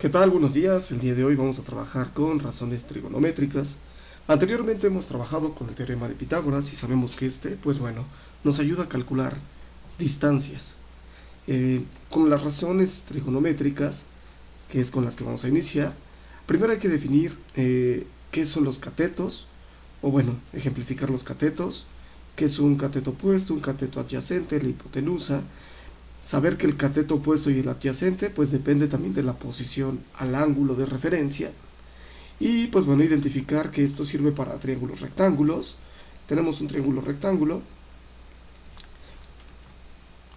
¿Qué tal? Buenos días. El día de hoy vamos a trabajar con razones trigonométricas. Anteriormente hemos trabajado con el teorema de Pitágoras y sabemos que pues bueno, nos ayuda a calcular distancias. Con las razones trigonométricas, que es con las que vamos a iniciar, primero hay que definir qué son los catetos, o bueno, ejemplificar los catetos, qué es un cateto opuesto, un cateto adyacente, la hipotenusa. Saber que el cateto opuesto y el adyacente pues depende también de la posición al ángulo de referencia. Y pues bueno, identificar que esto sirve para triángulos rectángulos. Tenemos un triángulo rectángulo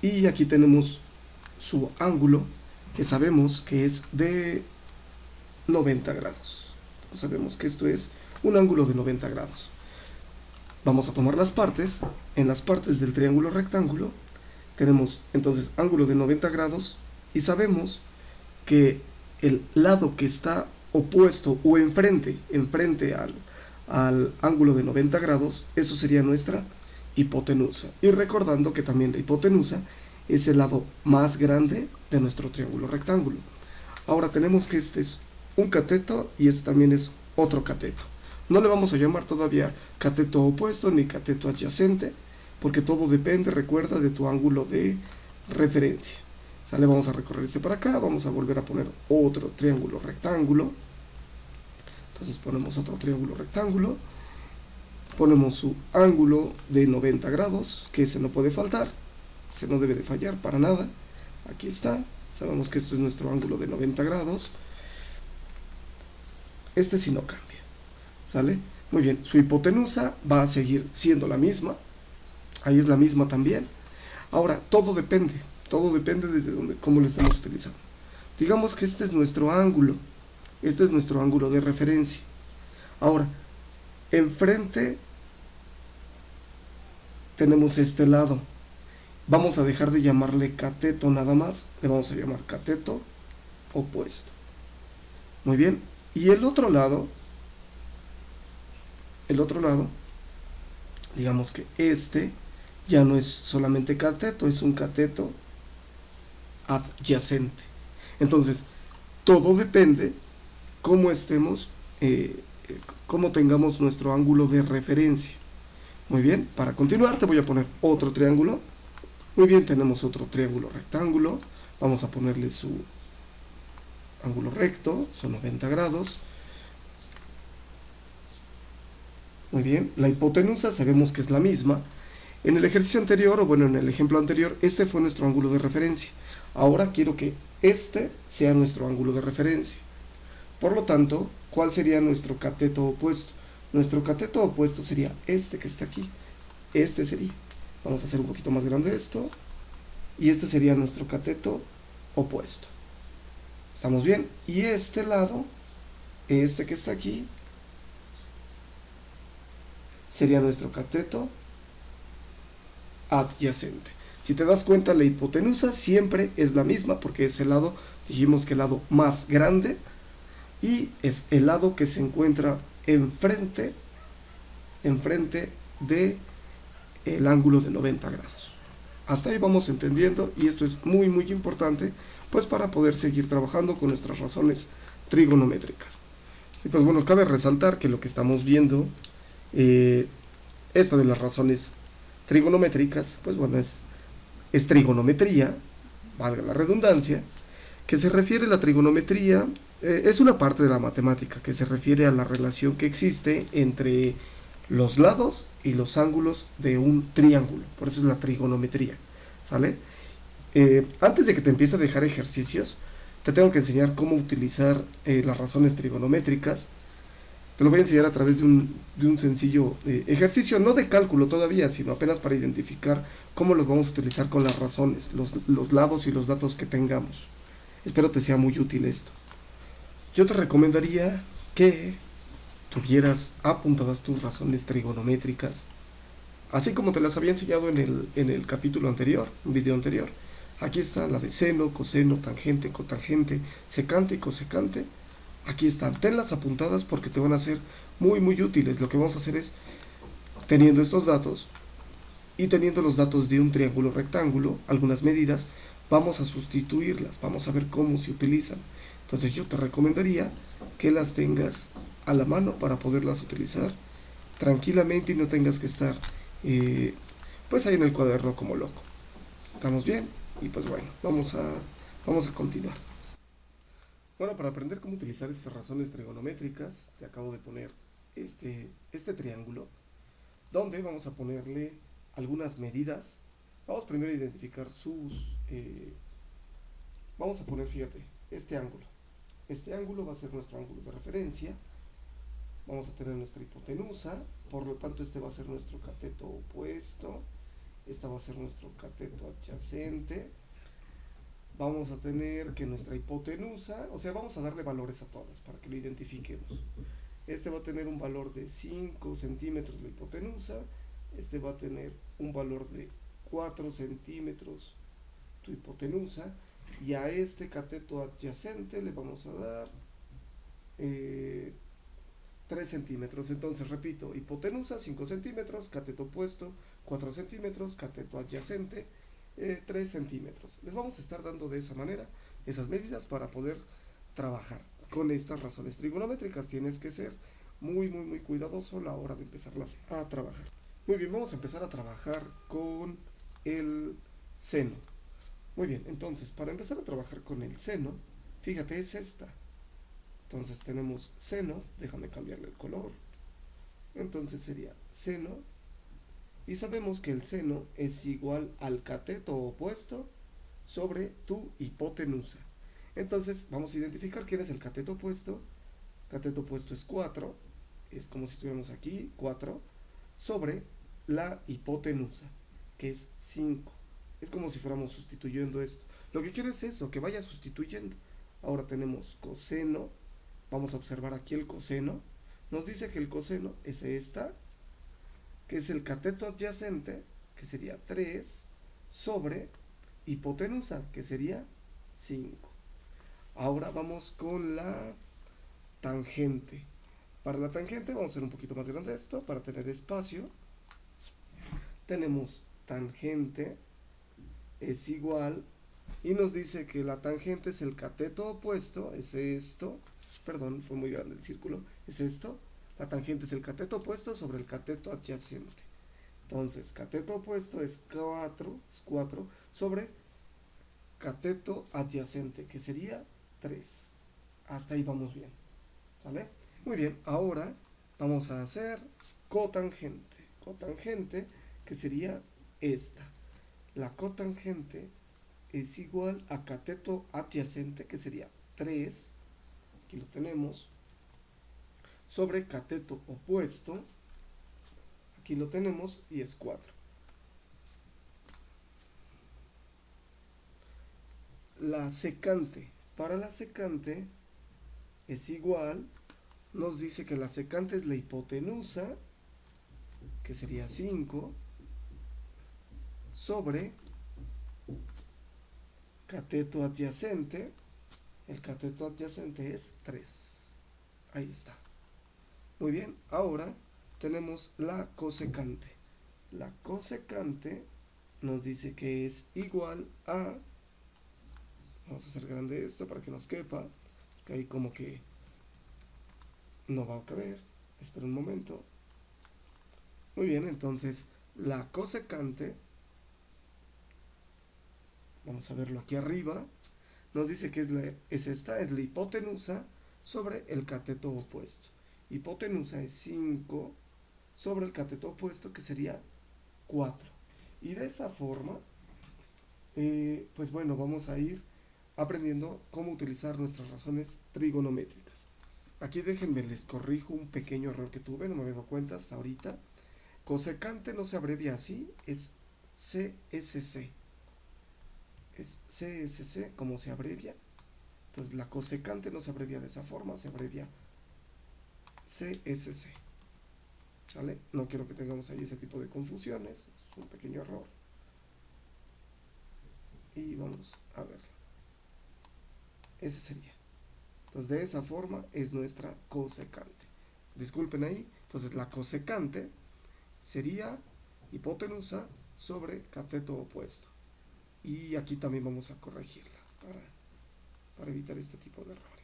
y aquí tenemos su ángulo, que sabemos que es de 90 grados. Entonces sabemos que esto es un ángulo de 90 grados. Vamos a tomar las partes. En las partes del triángulo rectángulo tenemos entonces ángulo de 90 grados y sabemos que el lado que está opuesto o enfrente al ángulo de 90 grados, eso sería nuestra hipotenusa. Y recordando que también la hipotenusa es el lado más grande de nuestro triángulo rectángulo. Ahora tenemos que este es un cateto y este también es otro cateto. No le vamos a llamar todavía cateto opuesto ni cateto adyacente, porque todo depende, recuerda, de tu ángulo de referencia. ¿Sale? Vamos a recorrer este para acá, vamos a volver a poner otro triángulo rectángulo. Entonces ponemos otro triángulo rectángulo, ponemos su ángulo de 90 grados, que ese no puede faltar, ese no debe de fallar para nada. Aquí está, sabemos que esto es nuestro ángulo de 90 grados. Este sí no cambia, ¿sale? Muy bien, su hipotenusa va a seguir siendo la misma, ahí es la misma también. Ahora, todo depende desde dónde, cómo lo estamos utilizando. Digamos que este es nuestro ángulo de referencia. Ahora, enfrente tenemos este lado. Vamos a dejar de llamarle cateto nada más, le vamos a llamar cateto opuesto. Muy bien, y el otro lado, digamos que este ya no es solamente cateto, es un cateto adyacente. Entonces, todo depende cómo estemos, cómo tengamos nuestro ángulo de referencia. Muy bien, para continuar te voy a poner otro triángulo. Muy bien, tenemos otro triángulo rectángulo. Vamos a ponerle su ángulo recto, son 90 grados. Muy bien, la hipotenusa sabemos que es la misma. En el ejercicio anterior, o bueno, en el ejemplo anterior, este fue nuestro ángulo de referencia. Ahora quiero que este sea nuestro ángulo de referencia. Por lo tanto, ¿cuál sería nuestro cateto opuesto? Nuestro cateto opuesto sería este que está aquí. Este sería. Vamos a hacer un poquito más grande esto. Y este sería nuestro cateto opuesto. ¿Estamos bien? Y este lado, este que está aquí, sería nuestro cateto adyacente. Si te das cuenta, la hipotenusa siempre es la misma, porque es el lado, dijimos que el lado más grande, y es el lado que se encuentra enfrente de el ángulo de 90 grados. Hasta ahí vamos entendiendo, y esto es muy muy importante pues para poder seguir trabajando con nuestras razones trigonométricas. Y pues bueno, cabe resaltar que lo que estamos viendo, esto de las razones trigonométricas, pues bueno, es trigonometría, valga la redundancia, que se refiere a la trigonometría, es una parte de la matemática que se refiere a la relación que existe entre los lados y los ángulos de un triángulo. Por eso es la trigonometría, ¿sale? Antes de que te empiece a dejar ejercicios, te tengo que enseñar cómo utilizar las razones trigonométricas. Te lo voy a enseñar a través de un sencillo ejercicio, no de cálculo todavía, sino apenas para identificar cómo los vamos a utilizar con las razones, los lados y los datos que tengamos. Espero te sea muy útil esto. Yo te recomendaría que tuvieras apuntadas tus razones trigonométricas, así como te las había enseñado en el capítulo anterior, un video anterior. Aquí está la de seno, coseno, tangente, cotangente, secante y cosecante. Aquí están, tenlas apuntadas porque te van a ser muy muy útiles. Lo que vamos a hacer es, teniendo estos datos y teniendo los datos de un triángulo rectángulo, algunas medidas, vamos a sustituirlas, vamos a ver cómo se utilizan. Entonces yo te recomendaría que las tengas a la mano para poderlas utilizar tranquilamente y no tengas que estar pues ahí en el cuaderno como loco. ¿Estamos bien? Y pues bueno, vamos a continuar. Bueno, para aprender cómo utilizar estas razones trigonométricas, te acabo de poner este triángulo, donde vamos a ponerle algunas medidas. Vamos primero a identificar vamos a poner, fíjate, este ángulo. Este ángulo va a ser nuestro ángulo de referencia. Vamos a tener nuestra hipotenusa, por lo tanto este va a ser nuestro cateto opuesto. Esta va a ser nuestro cateto adyacente. Vamos a tener que nuestra hipotenusa, o sea, vamos a darle valores a todas para que lo identifiquemos. Este va a tener un valor de 5 centímetros la hipotenusa. Este va a tener un valor de 4 centímetros tu hipotenusa. Y a este cateto adyacente le vamos a dar 3 centímetros. Entonces, repito, hipotenusa 5 centímetros, cateto opuesto 4 centímetros, cateto adyacente 3 centímetros. Les vamos a estar dando de esa manera esas medidas para poder trabajar con estas razones trigonométricas. Tienes que ser muy cuidadoso a la hora de empezarlas a trabajar. Muy bien, vamos a empezar a trabajar con el seno. Muy bien, entonces para empezar a trabajar con el seno, fíjate, es esta. Entonces tenemos seno, déjame cambiarle el color. Entonces sería seno, y sabemos que el seno es igual al cateto opuesto sobre tu hipotenusa. Entonces vamos a identificar quién es el cateto opuesto. Cateto opuesto es 4, es como si estuviéramos aquí, 4, sobre la hipotenusa, que es 5. Es como si fuéramos sustituyendo esto. Lo que quiero es eso, que vaya sustituyendo. Ahora tenemos coseno. Vamos a observar aquí el coseno. Nos dice que el coseno es esta, que es el cateto adyacente, que sería 3, sobre hipotenusa, que sería 5. Ahora vamos con la tangente. Para la tangente vamos a hacer un poquito más grande esto, para tener espacio. Tenemos tangente es igual, y nos dice que la tangente es el cateto opuesto, es esto, perdón, fue muy grande el círculo, es esto, la tangente es el cateto opuesto sobre el cateto adyacente. Entonces, cateto opuesto es 4 sobre cateto adyacente, que sería 3. Hasta ahí vamos bien, ¿vale? Muy bien, ahora vamos a hacer cotangente. Cotangente, que sería esta. La cotangente es igual a cateto adyacente, que sería 3, aquí lo tenemos, sobre cateto opuesto, aquí lo tenemos, y es 4. La secante, para la secante es igual, nos dice que la secante es la hipotenusa, que sería 5, sobre cateto adyacente, el cateto adyacente es 3. Ahí está. Muy bien, ahora tenemos la cosecante. La cosecante nos dice que es igual a, vamos a hacer grande esto para que nos quepa, que ahí como que no va a caber, espera un momento. Muy bien, entonces la cosecante, vamos a verlo aquí arriba, nos dice que es esta, es la hipotenusa sobre el cateto opuesto. Hipotenusa es 5 sobre el cateto opuesto, que sería 4. Y de esa forma, pues bueno, vamos a ir aprendiendo cómo utilizar nuestras razones trigonométricas. Aquí déjenme, les corrijo un pequeño error que tuve, no me había dado cuenta hasta ahorita. Cosecante no se abrevia así, es CSC. Es CSC como se abrevia. Entonces la cosecante no se abrevia de esa forma, se abrevia CSC. ¿Sale? No quiero que tengamos ahí ese tipo de confusiones, es un pequeño error. Y vamos a verlo. Ese sería. Entonces de esa forma es nuestra cosecante. Disculpen ahí, entonces la cosecante sería hipotenusa sobre cateto opuesto. Y aquí también vamos a corregirla para evitar este tipo de errores.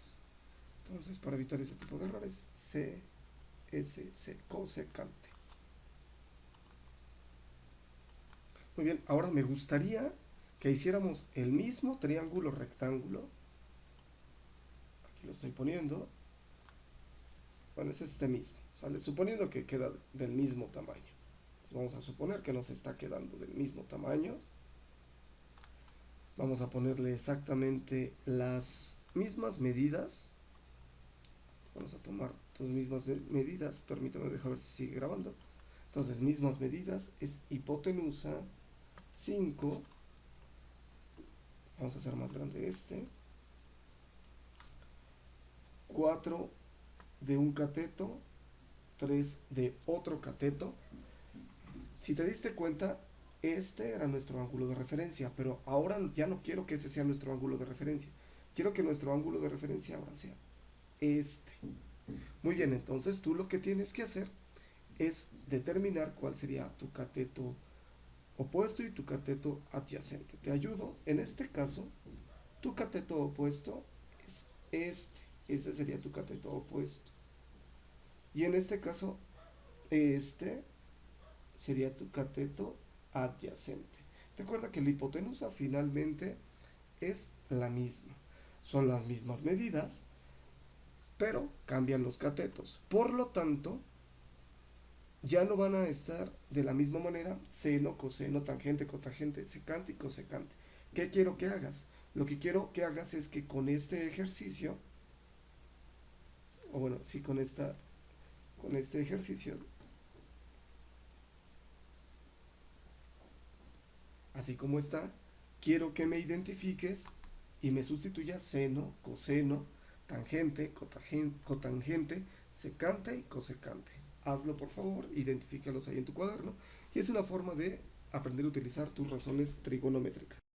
para evitar ese tipo de errores, CSC, cosecante. Muy bien, ahora me gustaría que hiciéramos el mismo triángulo rectángulo. Aquí lo estoy poniendo. Bueno, es este mismo, ¿sale? Suponiendo que queda del mismo tamaño. Entonces vamos a suponer que nos está quedando del mismo tamaño. Vamos a ponerle exactamente las mismas medidas. Vamos a tomar las mismas medidas. Permítame dejar ver si sigue grabando. Entonces, mismas medidas es hipotenusa 5. Vamos a hacer más grande este. 4 de un cateto, 3 de otro cateto. Si te diste cuenta, este era nuestro ángulo de referencia, pero ahora ya no quiero que ese sea nuestro ángulo de referencia. Quiero que nuestro ángulo de referencia ahora sea este. Muy bien, entonces tú lo que tienes que hacer es determinar cuál sería tu cateto opuesto y tu cateto adyacente. Te ayudo. En este caso, tu cateto opuesto es este. Este sería tu cateto opuesto. Y en este caso, este sería tu cateto adyacente. Recuerda que la hipotenusa finalmente es la misma. Son las mismas medidas, pero cambian los catetos. Por lo tanto, ya no van a estar de la misma manera seno, coseno, tangente, cotangente, secante y cosecante. ¿Qué quiero que hagas? Lo que quiero que hagas es que con este ejercicio, o bueno, sí, con este ejercicio, así como está, quiero que me identifiques y me sustituyas seno, coseno, tangente, cotangente, secante y cosecante. Hazlo por favor, identifícalos ahí en tu cuaderno y es una forma de aprender a utilizar tus razones trigonométricas.